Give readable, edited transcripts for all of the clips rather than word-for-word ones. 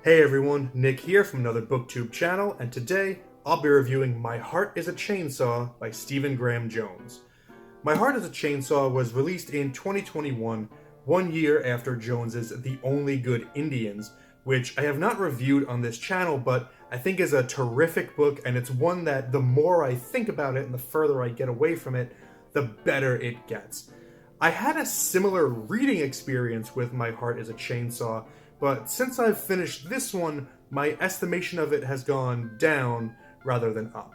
Hey everyone, Nick here from another BookTube channel, and today I'll be reviewing My Heart is a Chainsaw by Stephen Graham Jones. My Heart is a Chainsaw was released in 2021, 1 year after Jones's The Only Good Indians, which I have not reviewed on this channel, but I think is a terrific book, and it's one that the more I think about it and the further I get away from it, the better it gets. I had a similar reading experience with My Heart is a Chainsaw, but since I've finished this one, my estimation of it has gone down rather than up.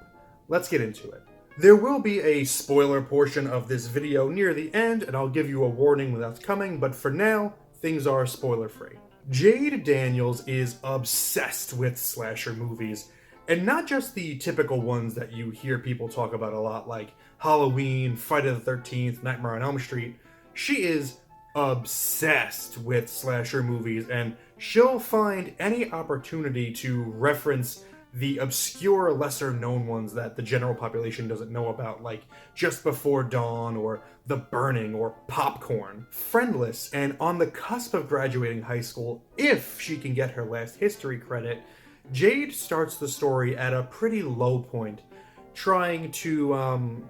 Let's get into it. There will be a spoiler portion of this video near the end, and I'll give you a warning when that's coming, but for now, things are spoiler-free. Jade Daniels is obsessed with slasher movies, and not just the typical ones that you hear people talk about a lot, like Halloween, Friday the 13th, Nightmare on Elm Street. She is obsessed with slasher movies, and she'll find any opportunity to reference the obscure, lesser-known ones that the general population doesn't know about, like Just Before Dawn, or The Burning, or Popcorn. Friendless, and on the cusp of graduating high school, if she can get her last history credit, Jade starts the story at a pretty low point, trying to,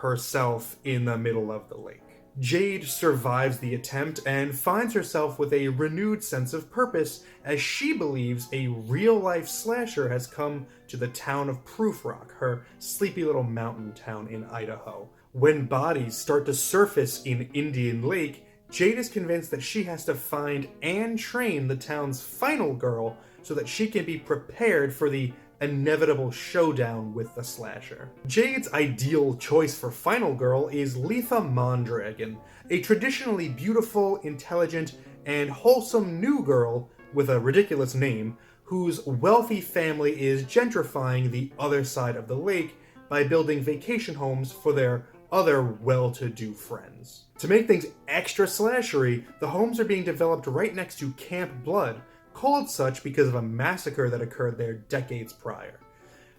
herself in the middle of the lake. Jade survives the attempt and finds herself with a renewed sense of purpose as she believes a real-life slasher has come to the town of Proof Rock, her sleepy little mountain town in Idaho. When bodies start to surface in Indian Lake, Jade is convinced that she has to find and train the town's final girl so that she can be prepared for the inevitable showdown with the slasher. Jade's ideal choice for final girl is Letha Mondragon, a traditionally beautiful, intelligent, and wholesome new girl with a ridiculous name, whose wealthy family is gentrifying the other side of the lake by building vacation homes for their other well-to-do friends. To make things extra slashery, the homes are being developed right next to Camp Blood, called such because of a massacre that occurred there decades prior.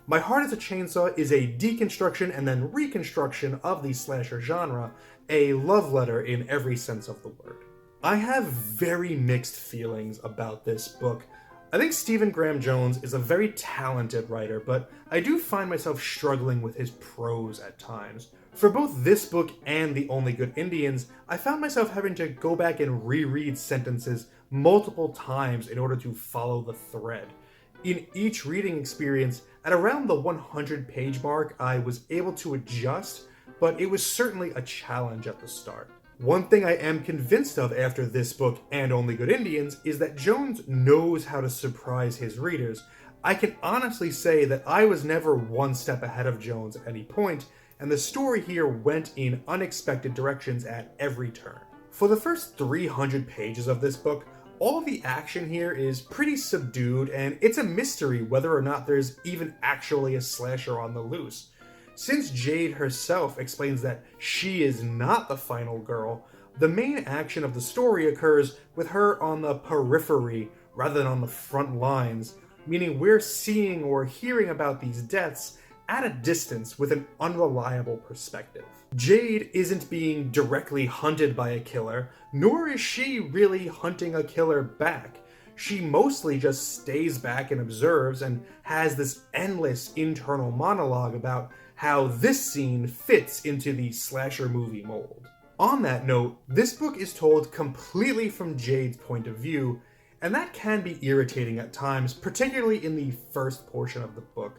My Heart is a Chainsaw is a deconstruction and then reconstruction of the slasher genre, a love letter in every sense of the word. I have very mixed feelings about this book. I think Stephen Graham Jones is a very talented writer, but I do find myself struggling with his prose at times. For both this book and The Only Good Indians, I found myself having to go back and reread sentences multiple times in order to follow the thread. In each reading experience, at around the 100-page mark, I was able to adjust, but it was certainly a challenge at the start. One thing I am convinced of after this book and Only Good Indians is that Jones knows how to surprise his readers. I can honestly say that I was never one step ahead of Jones at any point, and the story here went in unexpected directions at every turn. For the first 300 pages of this book, all the action here is pretty subdued, and it's a mystery whether or not there's even actually a slasher on the loose. Since Jade herself explains that she is not the final girl, the main action of the story occurs with her on the periphery rather than on the front lines, meaning we're seeing or hearing about these deaths at a distance with an unreliable perspective. Jade isn't being directly hunted by a killer, nor is she really hunting a killer back. She mostly just stays back and observes and has this endless internal monologue about how this scene fits into the slasher movie mold. On that note, this book is told completely from Jade's point of view, and that can be irritating at times, particularly in the first portion of the book.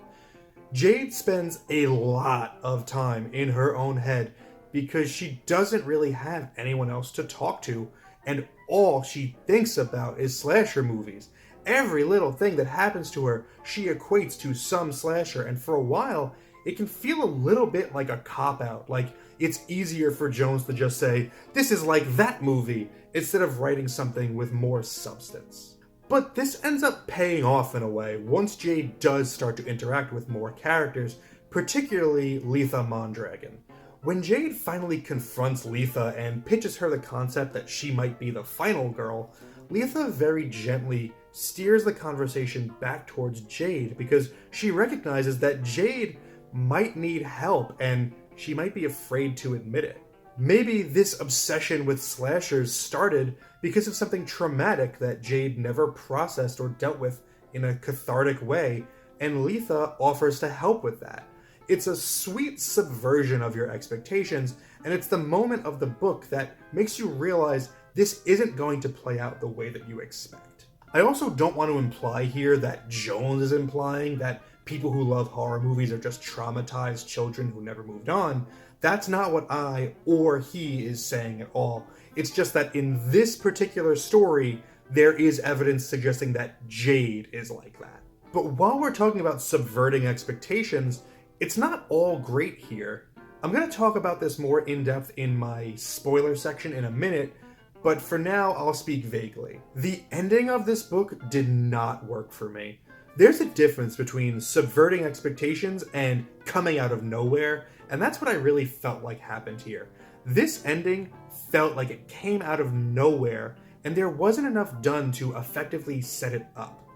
Jade spends a lot of time in her own head because she doesn't really have anyone else to talk to, and all she thinks about is slasher movies. Every little thing that happens to her, she equates to some slasher, and for a while, it can feel a little bit like a cop-out, like it's easier for Jones to just say, "This is like that movie," instead of writing something with more substance. But this ends up paying off in a way once Jade does start to interact with more characters, particularly Letha Mondragon. When Jade finally confronts Letha and pitches her the concept that she might be the final girl, Letha very gently steers the conversation back towards Jade because she recognizes that Jade might need help and she might be afraid to admit it. Maybe this obsession with slashers started because of something traumatic that Jade never processed or dealt with in a cathartic way, and Letha offers to help with that. It's a sweet subversion of your expectations, and it's the moment of the book that makes you realize this isn't going to play out the way that you expect. I also don't want to imply here that Jones is implying that people who love horror movies are just traumatized children who never moved on. That's not what I or he is saying at all. It's just that in this particular story, there is evidence suggesting that Jade is like that. But while we're talking about subverting expectations, it's not all great here. I'm going to talk about this more in depth in my spoiler section in a minute, but for now I'll speak vaguely. The ending of this book did not work for me. There's a difference between subverting expectations and coming out of nowhere, and that's what I really felt like happened here. This ending felt like it came out of nowhere, and there wasn't enough done to effectively set it up.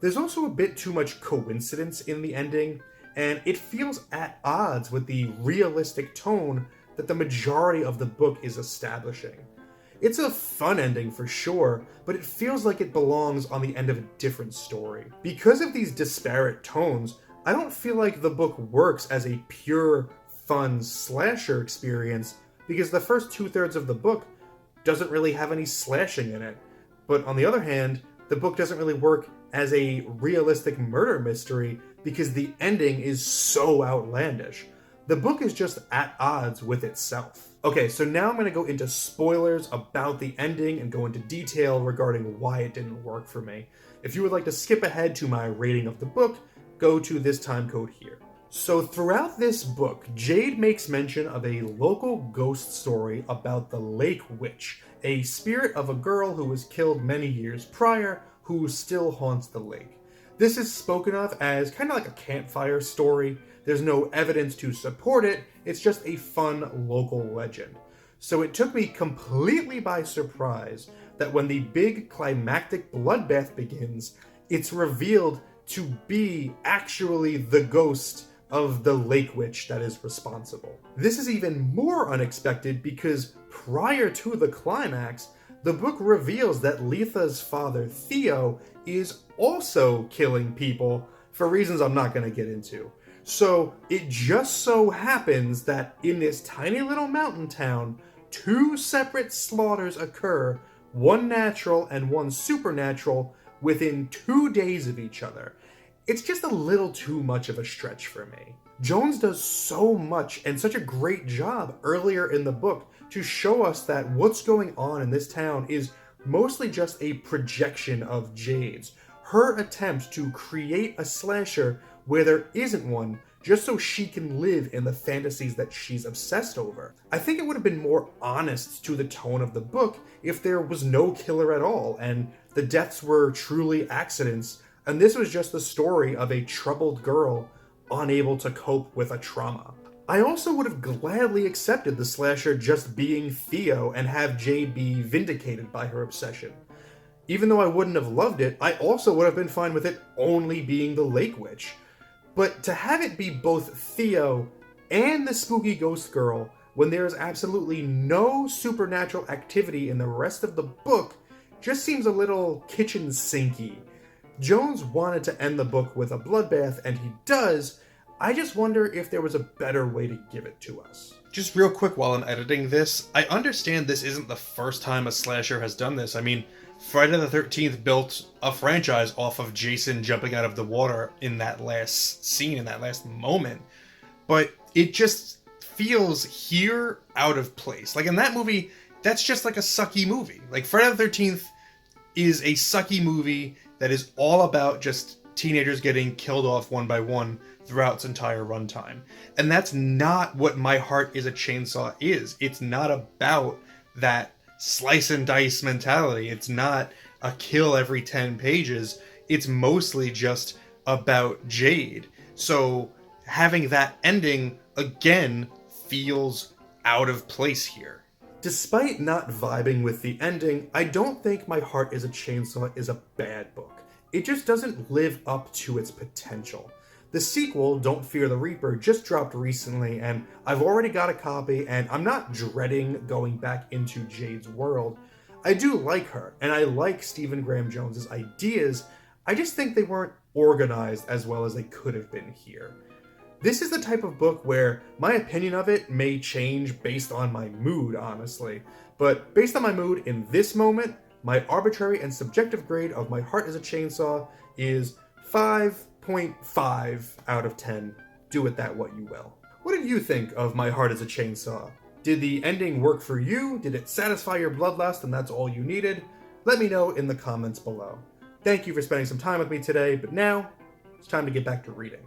There's also a bit too much coincidence in the ending, and it feels at odds with the realistic tone that the majority of the book is establishing. It's a fun ending for sure, but it feels like it belongs on the end of a different story. Because of these disparate tones, I don't feel like the book works as a pure, fun slasher experience, because the first 2/3 of the book doesn't really have any slashing in it. But on the other hand, the book doesn't really work as a realistic murder mystery because the ending is so outlandish. The book is just at odds with itself. Okay, so now I'm going to go into spoilers about the ending and go into detail regarding why it didn't work for me. If you would like to skip ahead to my rating of the book, go to this time code here. So throughout this book, Jade makes mention of a local ghost story about the Lake Witch, a spirit of a girl who was killed many years prior who still haunts the lake. This is spoken of as kind of like a campfire story. There's no evidence to support it, it's just a fun local legend. So it took me completely by surprise that when the big climactic bloodbath begins, it's revealed to be actually the ghost of the Lake Witch that is responsible. This is even more unexpected because prior to the climax, the book reveals that Letha's father, Theo, is also killing people for reasons I'm not going to get into. So it just so happens that in this tiny little mountain town, 2 separate slaughters occur, one natural and one supernatural, within 2 days of each other. It's just a little too much of a stretch for me. Jones does so much and such a great job earlier in the book to show us that what's going on in this town is mostly just a projection of Jade's. Her attempt to create a slasher where there isn't one, just so she can live in the fantasies that she's obsessed over. I think it would have been more honest to the tone of the book if there was no killer at all, and the deaths were truly accidents, and this was just the story of a troubled girl unable to cope with a trauma. I also would have gladly accepted the slasher just being Theo and have Jade be vindicated by her obsession. Even though I wouldn't have loved it, I also would have been fine with it only being the Lake Witch. But to have it be both Theo and the spooky ghost girl when there is absolutely no supernatural activity in the rest of the book just seems a little kitchen sinky. Jones wanted to end the book with a bloodbath, and he does. I just wonder if there was a better way to give it to us. Just real quick while I'm editing this, I understand this isn't the first time a slasher has done this. I mean, Friday the 13th built a franchise off of Jason jumping out of the water in that last scene, in that last moment. But it just feels here out of place. Like in that movie, that's just like a sucky movie. Like Friday the 13th is a sucky movie that is all about just teenagers getting killed off one by one throughout its entire runtime. And that's not what My Heart is a Chainsaw is. It's not about that slice and dice mentality. It's not a kill every 10 pages. It's mostly just about Jade. So having that ending, again, feels out of place here. Despite not vibing with the ending, I don't think My Heart is a Chainsaw is a bad book. It just doesn't live up to its potential. The sequel, Don't Fear the Reaper, just dropped recently, and I've already got a copy, and I'm not dreading going back into Jade's world. I do like her, and I like Stephen Graham Jones's ideas. I just think they weren't organized as well as they could have been here. This is the type of book where my opinion of it may change based on my mood, honestly. But based on my mood in this moment, my arbitrary and subjective grade of My Heart is a Chainsaw is 5.5 out of 10. Do with that what you will. What did you think of My Heart is a Chainsaw? Did the ending work for you? Did it satisfy your bloodlust and that's all you needed? Let me know in the comments below. Thank you for spending some time with me today, but now it's time to get back to reading.